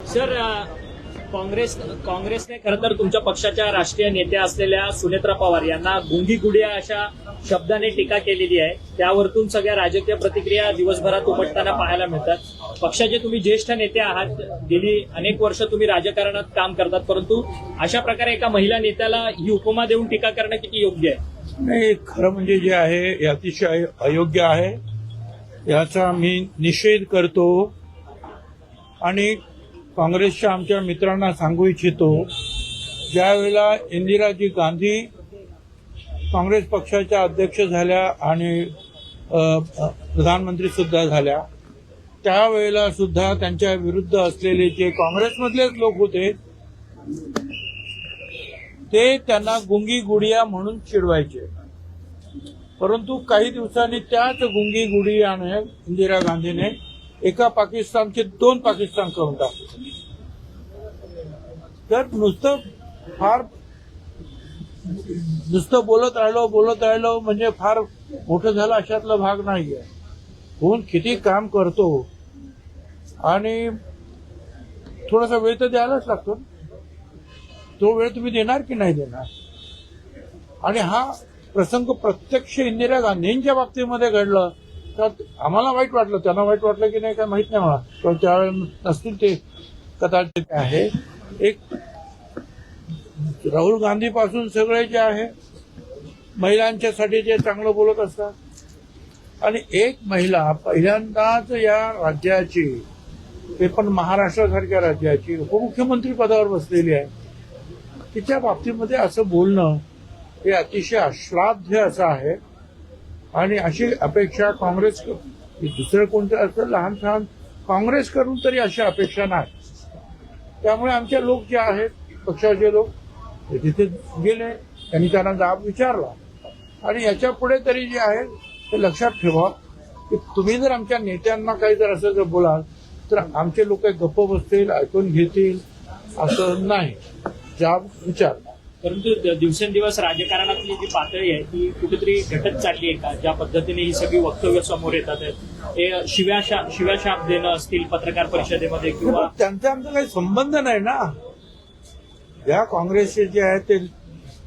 Sir काँग्रेसने खरं तर तुमच्या पक्षाच्या राष्ट्रीय नेत्या असलेल्या सुनेत्रा पवार यांना गुंगी गुडिया अशा शब्दाने टीका केलेली आहे. त्यावरतून सगळ्या राजकीय प्रतिक्रिया दिवसभरात उमटताना पाहायला मिळतात. पक्षाचे तुम्ही ज्येष्ठ नेते आहात, गेली अनेक वर्ष तुम्ही राजकारणात काम करतात, परंतु अशा प्रकारे एका महिला नेत्याला ही उपमा देऊन टीका करणं किती योग्य आहे? नाही, खरं म्हणजे जे आहे हे अतिशय अयोग्य आहे. याचा मी निषेध करतो आणि काँग्रेसच्या आमच्या मित्रांना सांगू इच्छितो, ज्यावेळेला इंदिराजी गांधी काँग्रेस पक्षाच्या अध्यक्ष झाल्या आणि प्रधानमंत्री सुद्धा झाल्या, त्यावेळेला सुद्धा त्यांच्या विरुद्ध असलेले जे काँग्रेसमधलेच लोक होते ते त्यांना गुंगी गुडिया म्हणून चिडवायचे. परंतु काही दिवसांनी त्याच गुंगी गुडियाने इंदिरा गांधीने एका पाकिस्तानचे 2 पाकिस्तान करून टाकले. तर नुसतं बोलत राहिलो म्हणजे फार मोठं झालं अशातला भाग नाहीये. कोण किती काम करतो आणि थोडासा वेळ तर द्यायलाच लागतो. तो वेळ तुम्ही देणार की नाही देणार? आणि हा प्रसंग प्रत्यक्ष इंदिरा गांधींच्या बाबतीमध्ये घडलं तर आम्हाला वाईट वाटलं. त्यांना वाईट वाटलं की नाही काय माहित नाही मला, पण त्यावेळेला नसतील ते कदाचित आहे. एक राहुल गांधी पासून सगळे जे आहे महिलांच्यासाठी जे चांगलं बोलत असतात आणि एक महिला पहिल्यांदाच या राज्याची, ते पण महाराष्ट्रासारख्या राज्याची उपमुख्यमंत्री पदावर बसलेली आहे, तिच्या बाबतीमध्ये असं बोलणं हे अतिशय अश्लाघ्य असं आहे. आणि अशी अपेक्षा काँग्रेस, दुसरं कोणतं असं लहान सहान काँग्रेस करून तरी अशी अपेक्षा नाही. त्यामुळे आमचे लोक जे आहेत, पक्षाचे लोक, ते तिथे गेले, त्यांनी त्यांना जाब विचारला. आणि याच्या पुढे तरी जे आहे ते लक्षात ठेवा की तुम्ही जर आमच्या नेत्यांना काही जर असं जर बोलाल तर आमचे लोक गप्प बसतील, ऐकून घेतील असं नाही. जाब विचारला. परंतु दिवसेंदिवस राजकारणातली जी पातळी आहे ती कुठेतरी घटत चालली आहे का? ज्या पद्धतीने ही सगळी वक्तव्य समोर येतात, हे शिव्याशाप देणं असतील पत्रकार परिषदेमध्ये किंवा त्यांचा आमचा काही संबंध नाही ना. ज्या काँग्रेसचे जे आहेत ते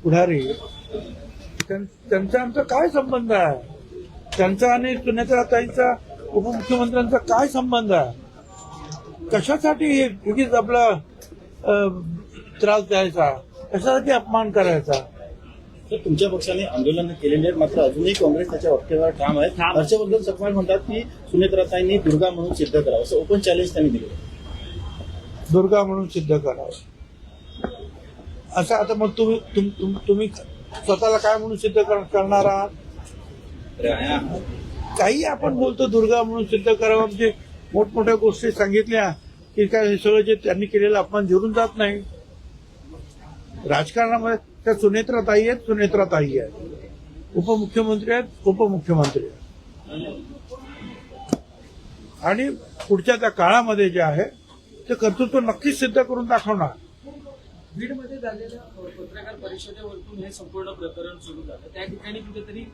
पुढारी, त्यांचा आमचा काय संबंध आहे? त्यांचा आणि सुनेत्राताईंचा, उपमुख्यमंत्र्यांचा काय संबंध आहे? कशासाठी हे आपला त्रास द्यायचा, कशासाठी अपमान करायचा? तर तुमच्या पक्षाने आंदोलन केलेले आहेत, मात्र अजूनही काँग्रेस त्याच्या वक्तव्यावर ठाम आहे. हर्षवर्धन चव्हाण म्हणतात की सुनेत्राताईंनी दुर्गा म्हणून सिद्ध करावं, असं ओपन चॅलेंज त्यांनी दिलं. दुर्गा म्हणून सिद्ध करावं असं. आता मग तुम्ही स्वतःला काय म्हणून सिद्ध करणार आहात? काही आपण बोलतो दुर्गा म्हणून सिद्ध करावं म्हणजे मोठमोठ्या गोष्टी सांगितल्या की काय हे सगळं जे त्यांनी केलेलं अपमान जिरून जात नाही. राजकारणामध्ये त्या सुनेत्राताई आहेत, उपमुख्यमंत्री आहेत, उपमुख्यमंत्री आहेत. आणि पुढच्या त्या काळामध्ये जे आहे ते कर्तृत्व नक्कीच सिद्ध करून दाखवणार. बीडमध्ये झालेल्या पत्रकार परिषदेवरून हे संपूर्ण प्रकरण सुरू झालं. त्या ठिकाणी कुठेतरी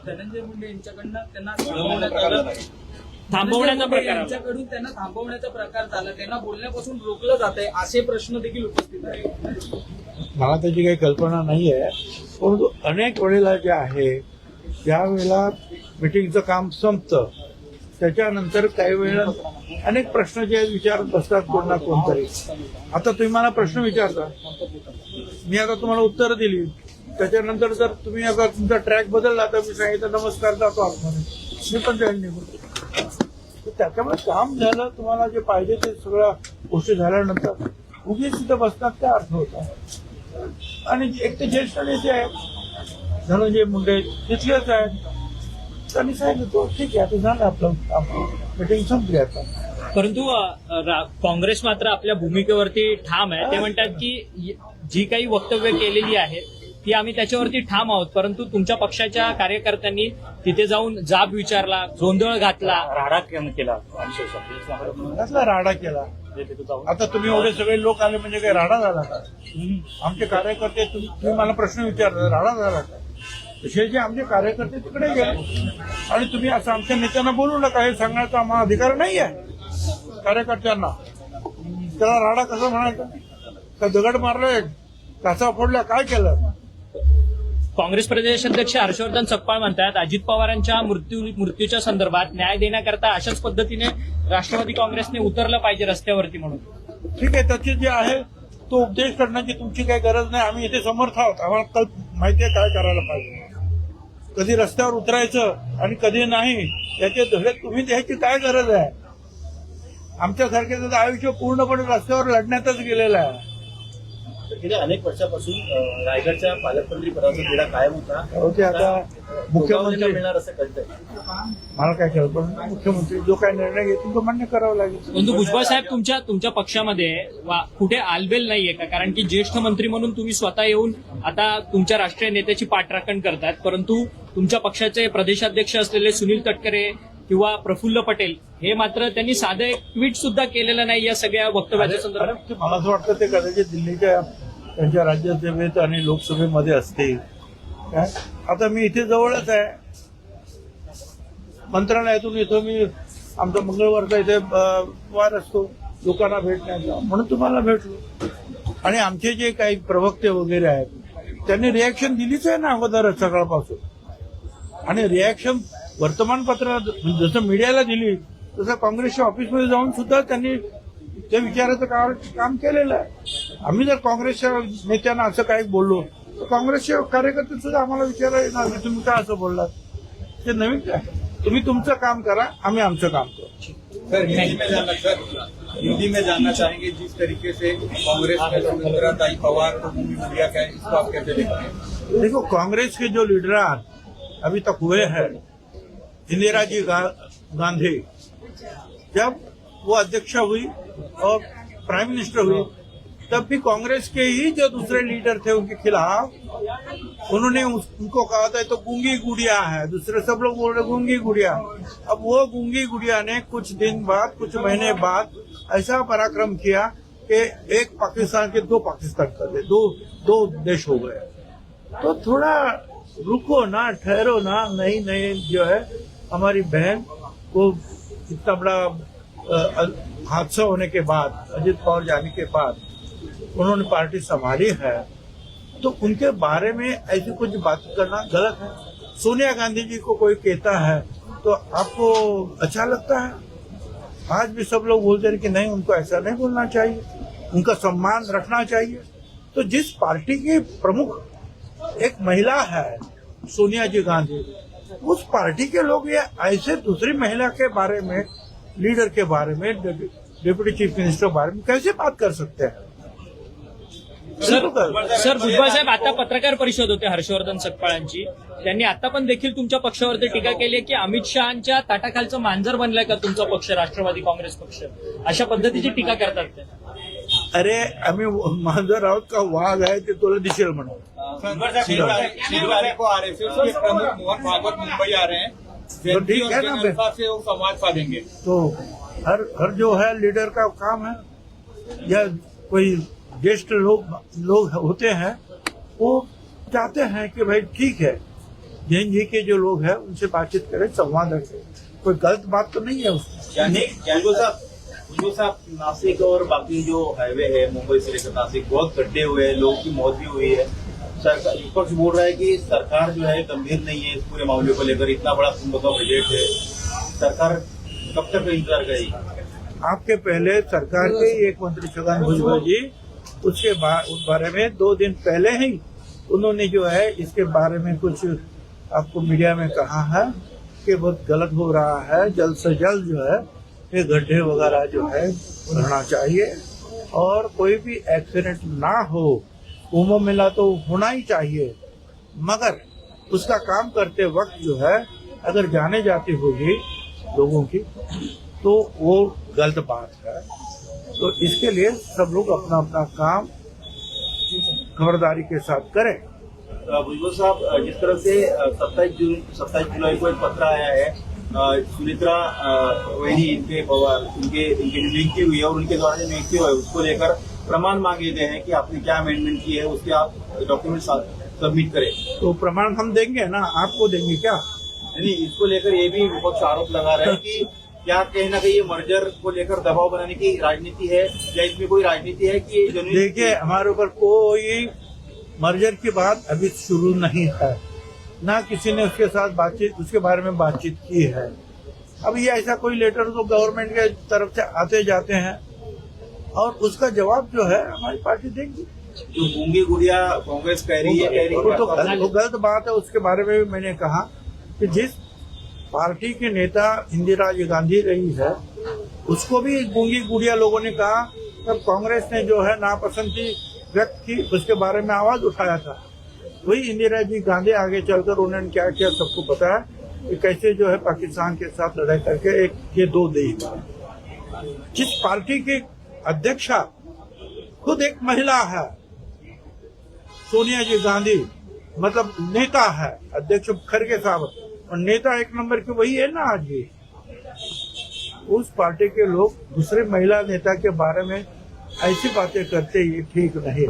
धनंजय मुंडे यांच्याकडनं त्यांना यांच्याकडून त्यांना थांबवण्याचा प्रकार झाला. त्यांना बोलण्यापासून रोखलं जात आहे असे प्रश्न देखील उपस्थित आहेत. मला त्याची काही कल्पना नाही आहे, परंतु अनेक वेळेला जे आहे ज्यावेळेला मिटिंगचं काम संपतं त्याच्यानंतर काही वेळेला अनेक प्रश्न जे विचारत बसतात कोण ना कोणतरी. आता तुम्ही मला प्रश्न विचारता, मी आता तुम्हाला उत्तर दिली, त्याच्यानंतर जर तुम्ही आता तुमचा ट्रॅक बदलला तर मी सांगितलं नमस्कार जातो आतमध्ये, मी पण जाईल निघून. त्याच्यामुळे काम झालं, तुम्हाला जे पाहिजे ते सगळ्या गोष्टी झाल्यानंतर उगीच तिथं बसतात काय अर्थ होता. आणि एक ते ज्येष्ठ नेते आहेत धनंजय मुंडे, तिथलेच आहेत, त्यांनी सांगितलं तो ठीक आहे आता झालं आपलं मीटिंग संपली आता. परंतु काँग्रेस मात्र आपल्या भूमिकेवरती ठाम आहे. ते म्हणतात की जी काही वक्तव्य केलेली आहेत ती आम्ही त्याच्यावरती ठाम आहोत, परंतु तुमच्या पक्षाच्या कार्यकर्त्यांनी तिथे जाऊन जाब विचारला, गोंधळ घातला, राडा केला. कसला राडा केला? आता तुम्ही एवढे सगळे लोक आले म्हणजे काही राडा झाला का? आमचे कार्यकर्ते, तुम्ही मला प्रश्न विचारला, राडा झाला का? जे आमचे कार्यकर्ते तिकडे गेले आणि तुम्ही असं आमच्या नेत्यांना बोलू नका हे सांगण्याचा आम्हाला अधिकार नाही आहे कार्यकर्त्यांना. त्याला राडा कसा म्हणायचा? का दगड मारलाय, काचा फोडला, काय केलं? काँग्रेस प्रदेशाध्यक्ष हर्षवर्धन सकपाळ म्हणतात अजित पवारांच्या मृत्यूच्या संदर्भात न्याय देण्याकरता अशाच पद्धतीने राष्ट्रवादी काँग्रेसने उतरलं पाहिजे रस्त्यावरती म्हणून. ठीक आहे, त्याची जे आहे तो उपदेश करण्याची तुमची काही गरज नाही. आम्ही इथे समर्थ आहोत. आम्हाला माहितीये काय करायला पाहिजे. कधी रस्त्यावर उतरायचं आणि कधी नाही याचे धडे तुम्ही द्यायची काय गरज आहे? आमच्यासारख्याचं आयुष्य पूर्णपणे रस्त्यावर लढण्यातच गेलेलं आहे. गेल्या अनेक वर्षापासून रायगडच्या पालकमंत्री पदाचा तिढा कायम होता. ते आता मुख्यमंत्री मिळणार असं कळतंय. मला काय कल्पना नाही. मुख्यमंत्री जो काय निर्णय घेतील तो मान्य करावा लागेल. परंतु भुजबळ साहेब तुमच्या पक्षामध्ये कुठे आलबेल नाहीये का? कारण की ज्येष्ठ मंत्री म्हणून तुम्ही स्वतः येऊन आता तुमच्या राष्ट्रीय नेत्याची पाठराखण करतात, परंतु तुमच्या पक्षाचे प्रदेशाध्यक्ष असलेले सुनील तटकरे किंवा प्रफुल्ल पटेल हे मात्र त्यांनी साधं एक ट्विट सुद्धा केलेलं नाही या सगळ्या वक्तव्याच्या संदर्भात. मला असं वाटतं ते कदाचित दिल्लीच्या त्यांच्या राज्यसभेत आणि लोकसभेमध्ये असतील. काय आता मी इथे जवळच आहे, मंत्रालयातून इथं मी आमचा मंगळवारचा इथे वार असतो लोकांना भेटण्याचा, म्हणून तुम्हाला भेटलो. आणि आमचे जे काही प्रवक्ते वगैरे आहेत त्यांनी रिॲक्शन दिलीच आहे ना अगोदरच सकाळपासून. आणि रिॲक्शन वर्तमानपत्र जसं मीडियाला दिली तसं काँग्रेसच्या ऑफिसमध्ये जाऊन सुद्धा त्यांनी ते विचारायचं काम केलेलं आहे. आम्ही जर काँग्रेसच्या नेत्यांना असं काही बोललो तर काँग्रेसचे कार्यकर्ते सुद्धा आम्हाला विचारायला येणार तुम्ही काय असं बोललात. ते नवीन काय, तुम्ही तुमचं काम करा, आम्ही आमचं काम करू. सर हिंदी में जानना चाहेंगे जिस तरीके से कांग्रेस में सुमित्राताई पवार को भूमि मीडिया का है, इसको आप कैसे देखते हैं? देखो, कांग्रेस के जो लीडर अभी तक हुए हैं, इंदिरा जी गांधी जब वो अध्यक्ष हुई और प्राइम मिनिस्टर हुई तब भी कांग्रेस के ही जो दूसरे लीडर थे उनके खिलाफ उन्होंने उनको कहा था तो गूंगी गुड़िया है, दूसरे सब लोग बोल रहे गूंगी गुड़िया. अब वो गूंगी गुड़िया ने कुछ दिन बाद, कुछ महीने बाद ऐसा पराक्रम किया कि एक पाकिस्तान के दो पाकिस्तान कर दे, दो देश हो गए. तो थोड़ा रुको ना, ठहरो ना. नई जो है हमारी बहन को इतना बड़ा हादसा होने के बाद, अजित पवार जाने के बाद उन्होंने पार्टी संभाली है, तो उनके बारे में ऐसी कुछ बात करना गलत है. सोनिया गांधी जी को कोई कहता है तो आपको अच्छा लगता है? आज भी सब लोग बोलते हैं कि नहीं, उनको ऐसा नहीं बोलना चाहिए, उनका सम्मान रखना चाहिए. तो जिस पार्टी की प्रमुख एक महिला है सोनिया जी गांधी, उस पार्टी के लोग ये ऐसे दूसरी महिला के बारे में, लीडर के बारे में, डेप्यूटी चीफ मिनिस्टर के बारे में कैसे बात कर सकते हैं? सर भुजबळ साहेब, आता पत्रकार परिषद होते हर्षवर्धन सकपाळांची, त्यांनी आता पण देखील तुमच्या पक्षावरती टीका केली आहे की अमित शहांच्या ताटाखालचं मांजर बनलाय का तुमचा पक्ष, राष्ट्रवादी काँग्रेस पक्ष, अशा पद्धतीची टीका करतात ते. अरे आम्ही मांजर आहोत का वाघ आहे ते तुला दिसेल म्हणून. शनिवार को आरएसएस के प्रमुख मोहन भागवत मुंबई आ रहे हैं, तो ठीक है ना, जनता से वो संवाद साधेंगे. तो हर जो है लीडर का काम है, या कोई ज्येष्ठ लोग होते हैं वो चाहते हैं कि भाई ठीक है, जैन जी के जो लोग हैं उनसे बातचीत करें, संवाद रखें, कोई गलत बात तो नहीं है उसमें. भुजबल साहब, नासिक और बाकी जो हाईवे है मुंबई से लेकर नासिक, बहुत गड्ढे हुए हैं, लोगों की मौत भी हुई है. सरकार विपक्ष बोल रहा है कि सरकार जो है गंभीर नहीं है इस पूरे मामले को लेकर. इतना बड़ा कुंभ का बजट है, सरकार कब तक इंतजार करेगी? आपके पहले सरकार के एक मंत्री छगन भुजबल जी, उसके उस बारे में 2 दिन पहले ही उन्होंने जो है इसके बारे में कुछ आपको मीडिया में कहा है कि बहुत गलत हो रहा है, जल्द से जल्द जो है ये गड्ढे वगैरह जो है भरना चाहिए और कोई भी एक्सीडेंट ना हो. कुंभ मेला तो होना ही चाहिए, मगर उसका काम करते वक्त जो है अगर जाने जाती होगी लोगों की तो वो गलत बात है. तो इसके लिए सब लोग अपना अपना काम खबरदारी के साथ करें. भुजबल साहब, जिस तरह से 27 जुलाई को एक पत्र आया है सुमित्रा वही इनके पवार इनकी जो नियुक्ति हुई है और उनके द्वारा जो नियुक्ति हुई है उसको लेकर प्रमाण मांगे गए हैं कि आपने क्या अमेंडमेंट की है, उसके आप डॉक्यूमेंट सबमिट करें. तो प्रमाण हम देंगे ना, आपको देंगे क्या? नहीं, इसको लेकर ये भी विपक्ष आरोप लगा रहा है कि क्या कहीं ना कहीं ये मर्जर को लेकर दबाव बनाने की राजनीति है या इसमें कोई राजनीति है कि ये genuine- देखिए, हमारे ऊपर कोई मर्जर की बात अभी शुरू नहीं है, ना किसी ने उसके बारे में बातचीत की है। अब ये ऐसा कोई लेटर तो गवर्नमेंट के तरफ से आते जाते हैं और उसका जवाब जो है हमारी पार्टी देगी। जो गूंगी गुड़िया कांग्रेस कह रही है वो गलत बात है। उसके बारे में भी मैंने कहा कि जिस पार्टी के नेता इंदिरा गांधी रही है उसको भी गूंगी गुड़िया लोगों ने कहा, तब कांग्रेस ने जो है नापसंदी व्यक्त की, उसके बारे में आवाज उठाया था। वही इंदिरा जी गांधी आगे चलकर उन्होंने क्या किया सबको पता है कि कैसे जो है पाकिस्तान के साथ लड़ाई करके ये 2 देश बने। जिस पार्टी की अध्यक्षा खुद एक महिला है, सोनिया जी गांधी, मतलब नेता है, अध्यक्ष खड़गे साहब, और नेता एक नंबर के वही है ना आज भी। उस पार्टी के लोग दूसरे महिला नेता के बारे में ऐसी बातें करते ये ठीक नहीं।